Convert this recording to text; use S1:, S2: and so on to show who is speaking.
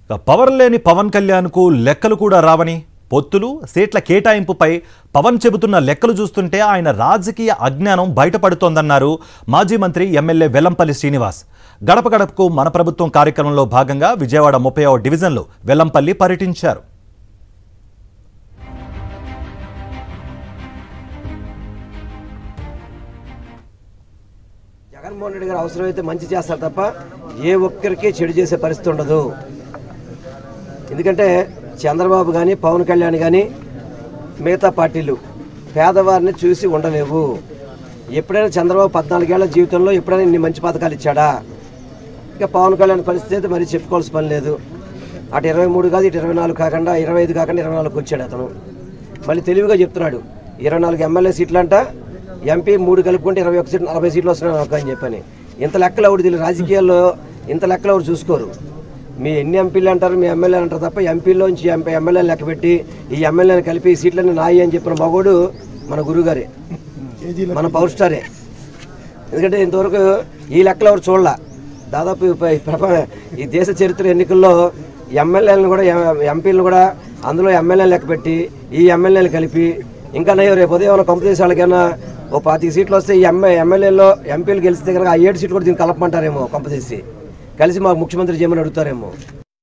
S1: Power లేని పవన్ కళ్యాణ్కు లెక్కలు కూడా రావని, పొత్తులు సీట్ల కేటాయింపుపై పవన్ చెబుతున్న లెక్కలు చూస్తుంటే ఆయన రాజకీయ అజ్ఞానం బయటపడుతోందన్నారు మాజీ మంత్రి ఎమ్మెల్యే వెల్లంపల్లి శ్రీనివాస్. గడప గడపకు మన ప్రభుత్వం కార్యక్రమంలో భాగంగా విజయవాడ 30వ డివిజన్లో వెల్లంపల్లి పర్యటించారు.
S2: జగన్మోహన్ రెడ్డి గారు అవసరమైతే మంచి చేస్తారు తప్ప ఏ ఒక్కరికి చెడు చేసే పరిస్థితి ఉండదు. ఎందుకంటే చంద్రబాబు కానీ పవన్ కళ్యాణ్ కానీ మిగతా పార్టీలు పేదవారిని చూసి ఉండలేవు. ఎప్పుడైనా చంద్రబాబు 14 ఏళ్ల జీవితంలో ఎప్పుడైనా ఇన్ని మంచి పథకాలు ఇచ్చాడా? ఇక పవన్ కళ్యాణ్ పరిస్థితి అయితే మరీ చెప్పుకోవాల్సిన పని లేదు. అటు 23 కాదు, ఇటు 24 కాకుండా 25 కాకుండా 24కి వచ్చాడు అతను. మళ్ళీ తెలివిగా చెప్తున్నాడు 24 ఎమ్మెల్యే సీట్లు అంట, ఎంపీ 3 కలుపుకుంటే 21 సీట్లు 40 సీట్లు వస్తున్నాయి నాకు అని చెప్పని. ఇంత లెక్కలు ఎవరు తెలియదు రాజకీయాల్లో, ఇంత లెక్కలు ఎవరు చూసుకోరు. మీ ఎన్ని ఎంపీలు అంటారు, మీ ఎమ్మెల్యేలు అంటారు తప్ప ఎంపీలోంచి ఎమ్మెల్యేలు లెక్క పెట్టి ఈ ఎమ్మెల్యేని కలిపి ఈ సీట్లన్నీ నాయి అని చెప్పిన మగోడు మన గురువుగారే, మన పవర్ స్టారే. ఎందుకంటే ఇంతవరకు ఈ లెక్కలు ఎవరు చూడాల. దాదాపు ఈ దేశ చరిత్ర ఎన్నికల్లో ఎమ్మెల్యేలను కూడా ఎంపీలను కూడా అందులో ఎమ్మెల్యేలు లెక్క పెట్టి ఈ ఎమ్మెల్యేలు కలిపి ఇంకా నయ్యో రేపు ఉదయం ఏమైనా కంపెనీస్ వాళ్ళకైనా ఓ 25 సీట్లు వస్తే ఈ ఎమ్మెల్యేలో ఎంపీలు గెలిస్తే కనుక ఆ 7 సీట్లు కూడా దీన్ని కలపమంటారేమో, కంప చేసి కలిసి మాకు ముఖ్యమంత్రి చేయమని అడుగుతారేమో.